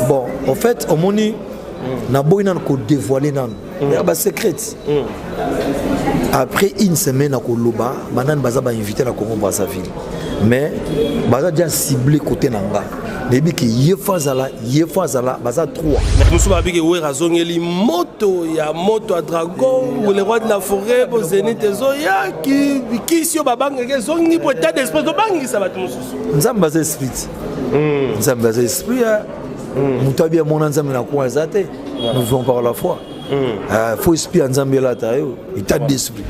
Bon, en fait, au moni, na boy nan ko dévoiler nan. Il y a des secrets. Après une semaine à Koloba, Banan Baza va inviter la Congo Brazzaville. Mais Baza déjà ciblé côté Nanga. Debi ki yefazala Baza 3. Musu ba biki we razongeli moto ya moto à dragon ou les rois de la forêt bo zenith zoya qui sio babanga ke zongi pour état d'esprit do bangi ça va tout mususu. Nzamba Baza esprit. Nzamba Baza esprit. Mutabia mon nzamba na kwa zate. Nous vivons par la foi. Faut esprit nzamba la tayo, état d'esprit.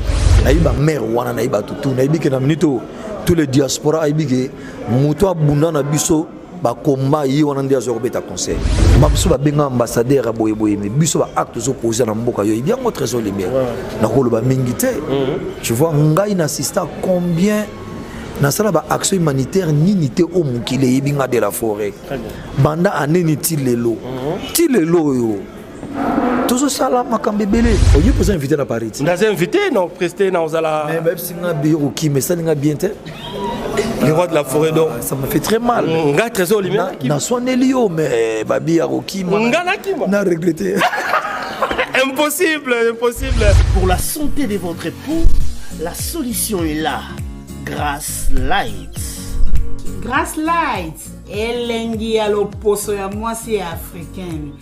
Naïba mère wana naïba tutu naïbi ke na minito tous les diaspora naïbi ke muto abunda na biso ba combat yi wana ndia zo beta conseil. Mabso ba benga ambassadeur a boye mais biso ba acte zo poser na mboka yo bien au trésor les biens. Na ko lo ba mingité. Tu vois ngai na assista combien na sala ba action humanitaire ni nité au mukile yibinga de la forêt. Banda aneni tilelo. Tilelo yo. Tout ça là makambe belé. O yi poser invité na Paris. Ndaze invité non presté na ozala. Mais même si na biro ki mais ça nga bien té. Les rois de la forêt donc ça me fait très mal. Nga trésor lui na son elio mais babi aroki nga na ki na regretté. Impossible. Pour la santé de votre époux, la solution est là. Grass Light. Grass Light elengi ya loposo ya mwasi africaine.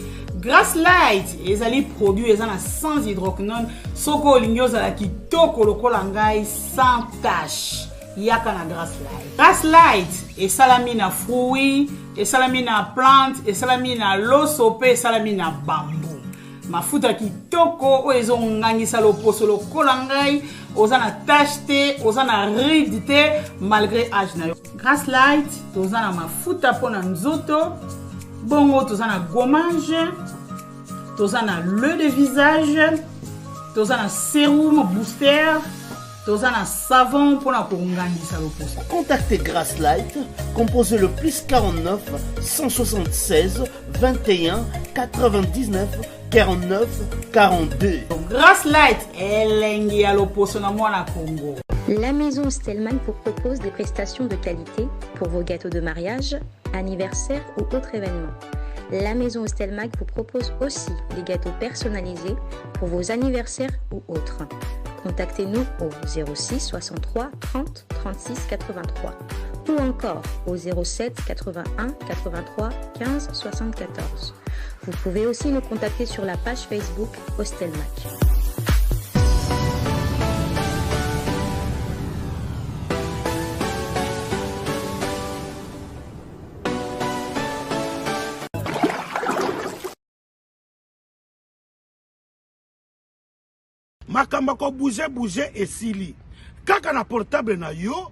Grass Light ezali produit ezana sans hydroquinone soko olingi ozala kitoko lokola ngai sans tache. Yaka na Grass Light. Grass Light et salamina fruits, et salamina plante, et salamina losope, et salamina bambou. Mafuta kitoko o ezo ngangisa loposo lokola ngai ozana tache te, ozana ride te malgré âge na yo. Grass Light tozana mafuta pona nzoto, bongo tozana gommage, tozana le de visage, tozana sérum booster, tozana savon pona kongangisa loposo. Contactez Grass Light, composez le plus 49 176 21 99 49 42. Grass Light elengi ya loposo na mwana Congo. La maison Stelman vous propose des prestations de qualité pour vos gâteaux de mariage, anniversaire ou autres événements. La maison Stelmag vous propose aussi des gâteaux personnalisés pour vos anniversaires ou autres. Contactez-nous au 06 63 30 36 83 ou encore au 07 81 83 15 74. Vous pouvez aussi nous contacter sur la page Facebook Hostelmac. Makamba ko bouger et sili. Kaka na portable na yo,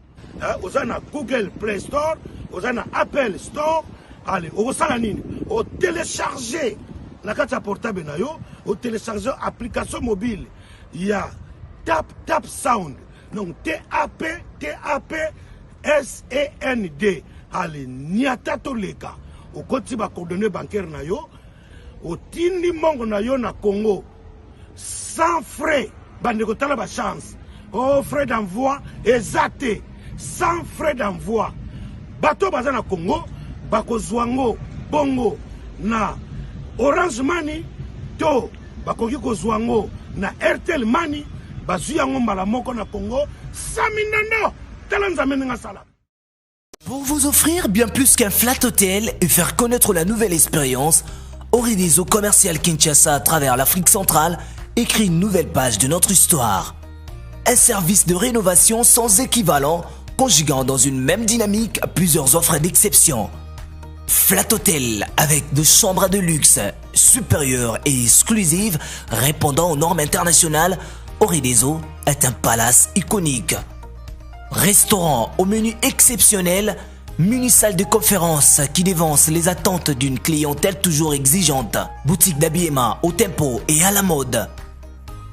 oza na Google Play Store, oza na Apple Store, allez, osala nini? O télécharger na kata portable na yo, o télécharger application mobile. Il y a Tap Sound. Donc TAP SAND. Allez, niata to leka. O koti ba coordonnées bancaires na yo, o tindi mongo na yo na Congo. Sans frais, bandeko tala ba chance. Oh, frais d'envoi exacté. Sans frais d'envoi. Bato baza na Congo, bako zwango, bongo, na Orange Money, to, bako kiko zwango, na Airtel Money, bazuyango malamoko na Congo, saminano, talanzamene nga salam. Pour vous offrir bien plus qu'un flat hôtel et faire connaître la nouvelle expérience, Orideso Commercial Kinshasa à travers l'Afrique centrale écrit une nouvelle page de notre histoire. Un service de rénovation sans équivalent, conjuguant dans une même dynamique plusieurs offres d'exception. Flat Hotel avec de chambres de luxe, supérieures et exclusives, répondant aux normes internationales, Orideso est un palace iconique. Restaurant au menu exceptionnel, mini-salle de conférence qui dévance les attentes d'une clientèle toujours exigeante. Boutique d'habillement au tempo et à la mode.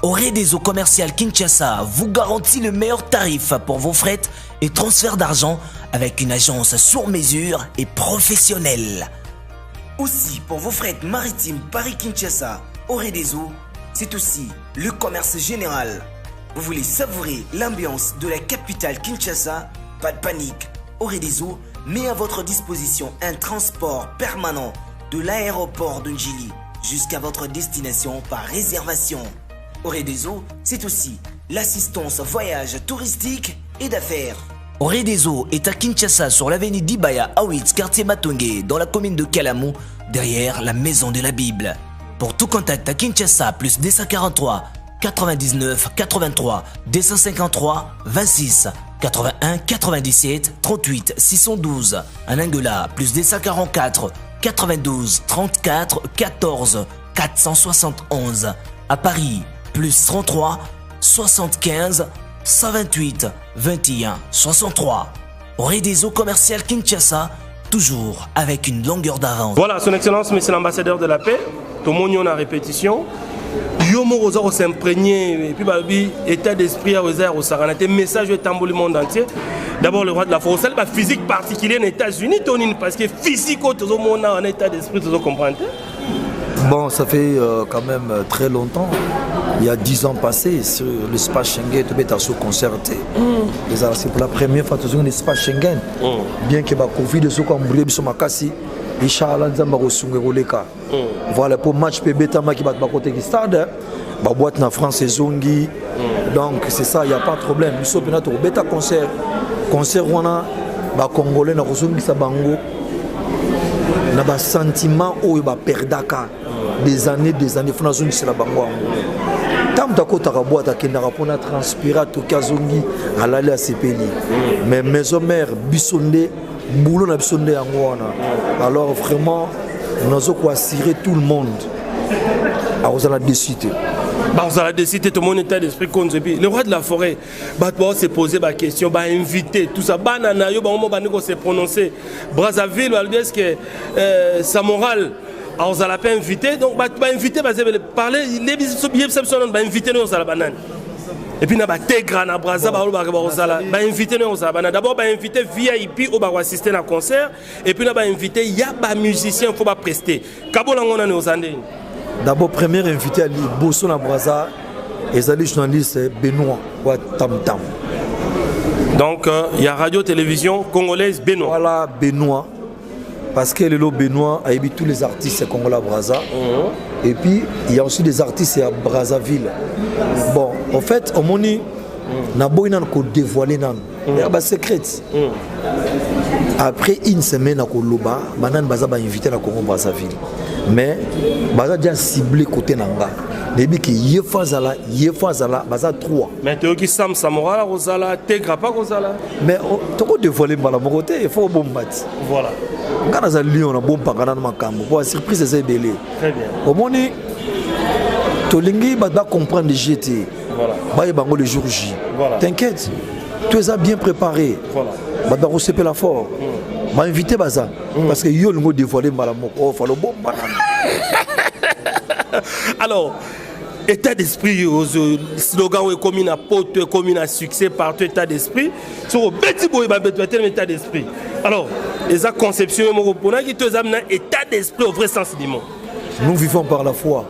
Orideso Commercial Kinshasa vous garantit le meilleur tarif pour vos frais et transferts d'argent avec une agence sur mesure et professionnelle. Aussi, pour vos frais maritimes Paris-Kinshasa, Orideso, c'est aussi le commerce général. Vous voulez savourer l'ambiance de la capitale Kinshasa? Pas de panique, Orideso met à votre disposition un transport permanent de l'aéroport de Njili jusqu'à votre destination par réservation. Oredezo, c'est aussi l'assistance voyage touristique et d'affaires. Oredezo est à Kinshasa sur l'avenue d'Ibaya Awitz, quartier Matongé, dans la commune de Kalamou, derrière la maison de la Bible. Pour tout contact à Kinshasa, plus 243 99 83 253 26 81 97 38 612. En Angola, plus 244 92 34 14 471. À Paris, plus 33 75 128 21 63. Oredezo commercial Kinshasa, toujours avec une longueur d'avance. Voilà, son excellence, monsieur l'ambassadeur de la paix. Tout le monde est en répétition. Yomo Rosa s'imprégner et puis babi état d'esprit à Rosa Rosarana un message est tambour le monde entier. D'abord le roi de la force, la physique particulière aux États-Unis, parce que physique tout le monde a un état d'esprit, tout le monde comprend. Bon, ça fait quand même très longtemps. Il y a 10 ans passés, sur l'espace Schengen, tu es sous concerté. C'est pour la première fois que tu es l'espace Schengen. Bien que le Covid soit brûlé sur ma casse, Inch'Allah, voilà pour match PB Tama qui bat côté du stade. La boîte en France et Zongi. Donc c'est ça, il n'y a pas de problème. Nous sommes au bêta concert. Concert on a Congolais na Zongi Sabango. Na ba sentiment où il va perdre des années, faut na Zongi c'est la bango. Tant que tu as boîte à Kenda pour na transpirer tout Kazongi à l'aller à Sepeli. Mais maison mère Bissonde boulot na Bissonde angwana. Alors vraiment nous avons assuré tout le monde à la décide. Tout le monde état d'esprit contre le roi de la forêt va se poser la question, va inviter tout ça. Banana, va se prononcer. Brazzaville, est-ce que sa morale on va inviter, donc va inviter, va parler, les va inviter nous à la banane. Et puis, on va intégrer na Brazza, va inviter nous à la banane. D'abord, va inviter VIP ou va assister à un concert. Et puis, on va inviter, il y a des musiciens, il faut pas prester. Kabolangon nous andé. D'abord, premier invité à Bosso na Brazza, et les journaliste Benoît ou Tam Tam. Donc, il y a radio-télévision congolaise Benoît. Voilà, Benoît. Parce que le Benoît a tous les artistes congolais à Brazza. Et puis, il y a aussi des artistes à Brazzaville. Bon, en fait, au Moni, n'a pas dévoilé il y a des secrets. Après une semaine à Koloba, Banan Baza va inviter à Congo Brazzaville. Mais Baza déjà ciblé côté Nanga. Depuis que Yefazala, Baza 3. Mais tu as dit Sam Samora, Rosala, Tegrapa, Rosala. Mais tu as dévoilé la côté, il faut bon battre. Voilà. Quand on a Lyon, on a bon pangana makambo. Pour la surprise, c'est belé. Très bien. Au moment où Tolingi va comprendre les GT. Voilà. Bah il bango le jour J. Voilà. T'inquiète. Tu es bien préparé. Voilà. Bah va recevoir la fort. M'a invité Baza parce que yo le mot dévoilé malamoko. Oh, faut le bon banana. Alors, état d'esprit, slogan est commun à pote, commun à succès, partout état d'esprit. Sur le petit boy, état d'esprit. Alors, les conceptions, qui te amènent état d'esprit au vrai sens du mot. Nous vivons par la foi.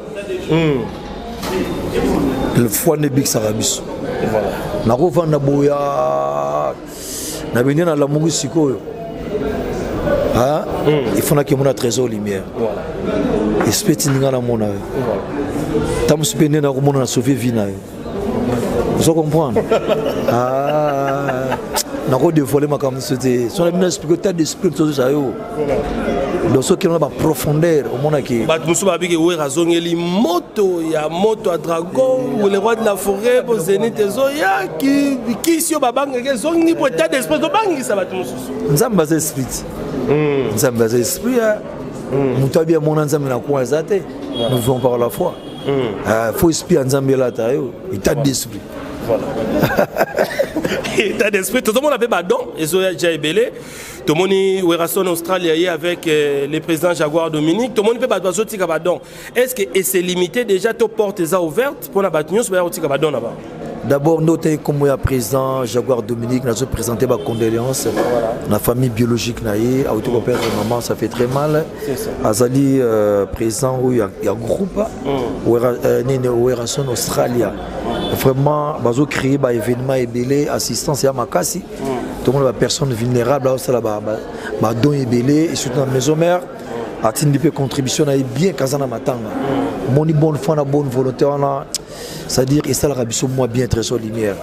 La foi n'est big sarabis. Voilà. Na rova na boya, na venir na la mugusiko. Ah, il faut que mon trésor lumière. Voilà. Esprit n'inga na mona. Tam spene na ko mona sauver vie na. Vous comprenez? Ah, na ko dévoiler ma comme c'était. Sur la mine expliquer tas d'esprit tout ça yo. Donc ce qui ont la profondeur au monde qui. Bah nous sommes avec ouais razongeli moto, il y a moto à dragon ou les rois de la forêt, pour zénith zoya qui sur babang que zongi pour état d'esprit de bangi ça va tout nous. Nzamba esprit. Nzamba esprit. Mutabia mon nzamba na kwa zate. Nous vivons par la foi. Faut esprit nzamba là ta yo, état d'esprit. Voilà. État d'esprit, tout le monde avait badon et zoya déjà belé. Tout le monde est en Australie avec le président Jaguar Dominique. Tout le monde peut battre au Tikabadon. Est-ce que c'est limité déjà tes portes ouvertes pour la battre au Tikabadon là-bas? D'abord, notez comme le président Jaguar Dominique nous a présenté ma condoléance. La famille biologique naïe, à autour père et maman, ça fait très mal. Azali président où il y a un groupe où en Australie. Vraiment, bazo créé un événement ébélé, assistance à Makassi. Tout le monde est personne vulnérable, là, don ébélé, et surtout dans la maison mère. atindi pe contribution na bien kazana matanga moni bonne foi na bonne volonté wana c'est-à-dire et ça la rabiso moi bien très sur lumière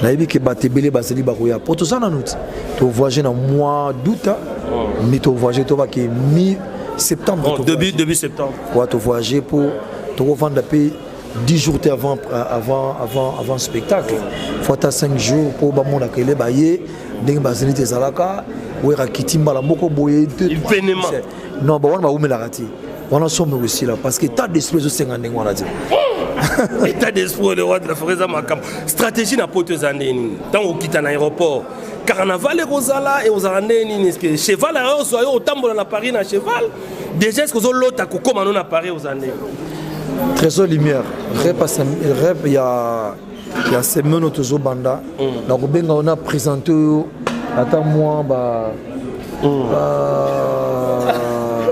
na yebi ke batebele baseli ba koya poto sana nuti to voyager na mois d'août mais to voyager to ba ke mi septembre début septembre ouais to voyager pour to vendre pe 10 jours avant spectacle faut ta 5 jours pour ba mona kele ba ye ndenge baseli te zalaka wera kitimba la moko boye non bah on va où me la rater on en somme aussi là parce que t'as des espèces de 50 on a dit état d'esprit le roi de la forêt makam stratégie na potes années tant au quitte en aéroport carnaval et rosala et aux années est-ce que cheval alors soit au tambour na Paris na cheval déjà est-ce que zo l'autre ko comme on a Paris aux années Trésor lumière rep il y a semaine autozo banda na ko benga on a présenté attends moi bah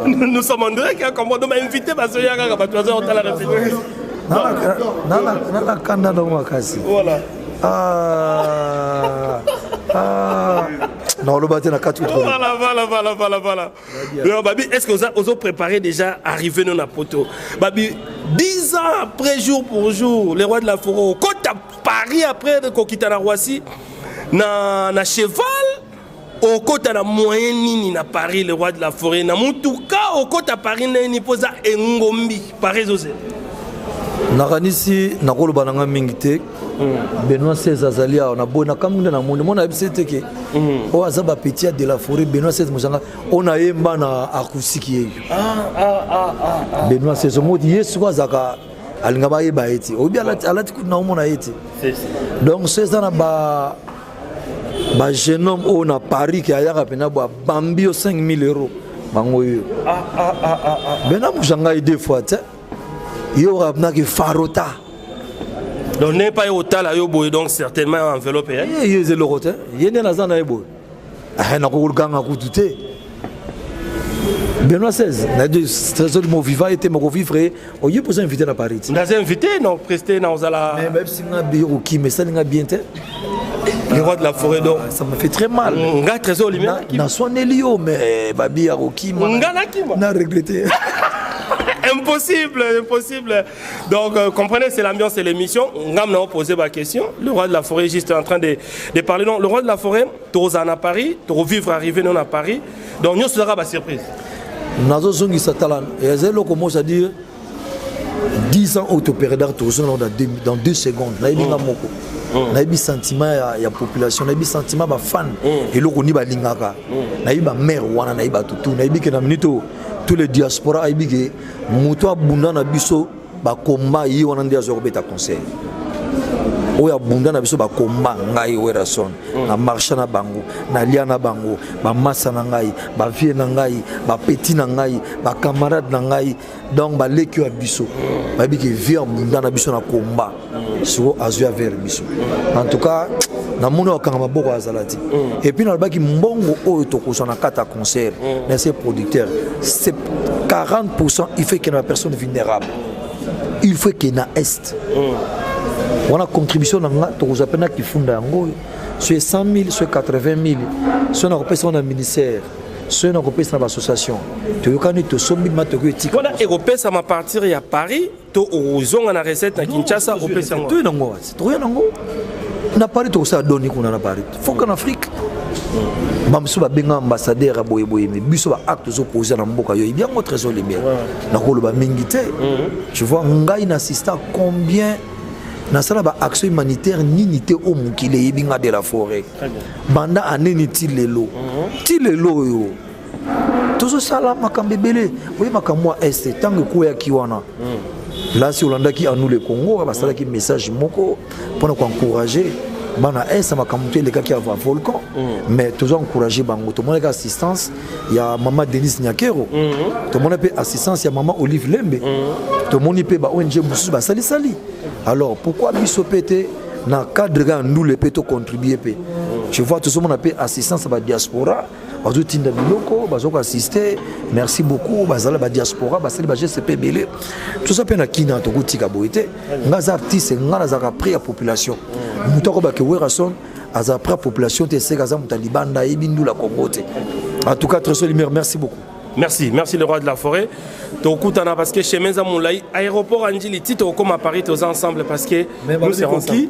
nous sommes en direct comme on m'a invité parce que yaka ba tu on la référence nana kanda do makasi voilà non le bâtiment na 4 voilà non babi est-ce que vous avez préparé déjà arriver dans la poteau babi 10 ans après jour pour jour les rois de la forêt quand à Paris après de kokita na Roissy na cheval au côté na moyen nini na Paris le roi de la forêt na mutuka au côté à Paris ni posa engombi Paris osé nakanisi nakoloba nanga mingi te Benoît XVI azalia na bona kamunda na monde mona ebisete ke o azaba petit de la forêt Benoît XVI mozanga ona yemba na akusiki yeyo Benoît XVI modi yesu azaka alinga ba yeba eti obi alati kuna omona eti donc c'est ça na ba jeune homme on a Paris qui a yaka pena ba bambi o 5000 euros bango yo bena muzanga deux fois te yo rapna ke farota donc n'est pas au tal yo boy donc certainement enveloppe ye ze lorote yene na zana ebo na ko ganga ku tuté Benoît XVI na de trésor mo vivant était mo vivre o ye poser invité na Paris na invité non presté na ozala mais même si na biro qui mais ça nga bien te les rois de la forêt donc ça me fait très mal nga trésor lumière na son elio mais babi ya roki na regretté impossible donc comprenez c'est l'ambiance et l'émission ngam na posé ma question le roi de la forêt juste en train de parler non le roi de la forêt tozana à Paris to vivre arriver non à Paris donc nous sera ba surprise nazo zongi satalan et zelo commence à dire 10 ans autopéradar tozona dans 2 secondes na ibinga moko na ibi sentiment ya population na ibi sentiment ba fan et loko ni ba lingaka na iba mère wana na iba tutu na ibi ke na minito tous les diaspora a ibige muto abunda na biso ba komba yi wana ndia zo beta conseil oya bunda na biso ba komba ngai wera son na marché na bango na lia na bango ba massa na ngai ba vie na ngai ba petit na ngai ba camarade na ngai donc ba lekio ya biso ba ibige vie bunda na biso na komba so azua vers biso en tout cas na mona okanga maboko azalati et puis na baki mbongo oyo tokosa na kata concert na ces producteurs c'est 40% il fait que la personne vulnérable il faut que na est on a contribution na tokosa pena ki funda yango sur 100 000 sur 80 000 sur na repesa na ministère sur na repesa na association to yokani to sombi matoko etika on a européen ça m'a partir ya Paris to ozonga na recette na Kinshasa opesa ngo to nango to yango na Paris to ça donner kuna na Paris faut qu'en Afrique bamso ba benga ambassadeur boye mais biso ba acte zo poser na mboka yo bien mo trésor libéré na koloba mingi te je vois ngai na assistant combien na sala ba action humanitaire ninité au mukile yebinga de la forêt banda aneni tilelo yo tozo sala makambebele oye makamwa est tango ko ya kiwana là si Hollanda qui a nous le Congo ba sala ki message moko pour encourager bana ça m'a camuté les gars qui avaient volcan mais toujours encourager bango tout le monde assistance il y a maman Denise Nyakero tout le monde peut assistance il y a maman Olive Lembe tout le monde peut ba ONG musu ba sali alors pourquoi biso pété na cadre ga nous le péto contribuer pe je vois tout le monde peut assistance ba diaspora bazo tinda biloko bazo assister merci beaucoup bazala ba diaspora basali ba GCP belé tout ça pe na kina to kutika boité ngaza artiste ngana za ka prix ya population mutako ba ke werason aza prix ya population te se gaza mutalibanda ebindu la Congo te en tout cas très merci beaucoup. Merci le roi de la forêt. Tokutana parce que chez Menza Moulay, aéroport Anjili, Tito comme à Paris, tous ensemble parce que nous serons ensemble.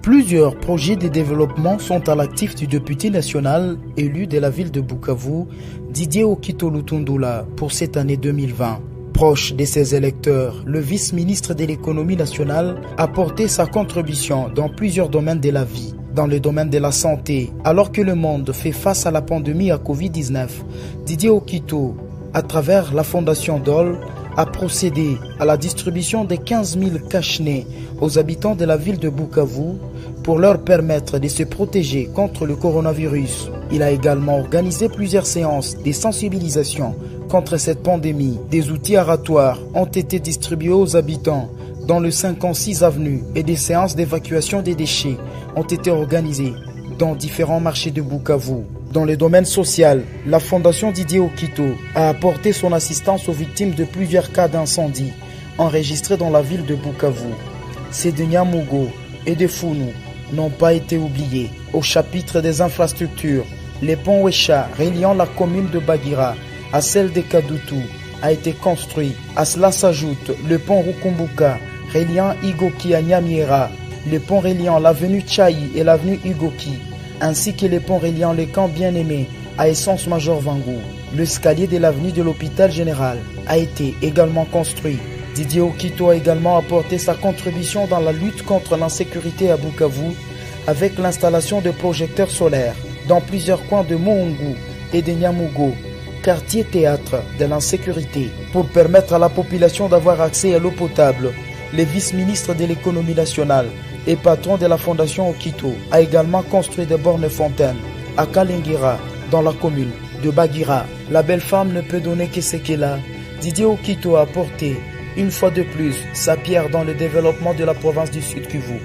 Plusieurs projets de développement sont à l'actif du député national élu de la ville de Bukavu, Didier Okito Lutundula, pour cette année 2020. Proche de ses électeurs, le vice-ministre de l'économie nationale a porté sa contribution dans plusieurs domaines de la vie. Dans le domaine de la santé, alors que le monde fait face à la pandémie à Covid-19, Didier Okito, à travers la fondation DOL, a procédé à la distribution de 15 000 cache-nez aux habitants de la ville de Bukavu pour leur permettre de se protéger contre le coronavirus. Il a également organisé plusieurs séances de sensibilisation contre cette pandémie. Des outils aratoires ont été distribués aux habitants dans le 56 avenue et des séances d'évacuation des déchets ont été organisées dans différents marchés de Bukavu. Dans le domaine social, la fondation Didier Okito a apporté son assistance aux victimes de plusieurs cas d'incendie enregistrés dans la ville de Bukavu. Sedenia Mugo, et de Founou n'ont pas été oubliés. Au chapitre des infrastructures, le pont Wecha reliant la commune de Bagira à celle de Kadoutou a été construit. À cela s'ajoute le pont Rukumbuka reliant Igoki à Nyamiera, le pont reliant l'avenue Tchaï et l'avenue Igoki, ainsi que le pont reliant le camp Bien-Aimé à Essence Major Vangou. L'escalier de l'avenue de l'hôpital général a été également construit. Didier Okito a également apporté sa contribution dans la lutte contre l'insécurité à Bukavu avec l'installation de projecteurs solaires dans plusieurs coins de Moungu et de Nyamugo, quartier théâtre de l'insécurité, pour permettre à la population d'avoir accès à l'eau potable. Le vice-ministre de l'économie nationale et patron de la fondation Okito a également construit des bornes fontaines à Kalingira, dans la commune de Bagira. La belle femme ne peut donner que ce qu'elle a. Didier Okito a apporté une fois de plus sa pierre dans le développement de la province du Sud Kivu.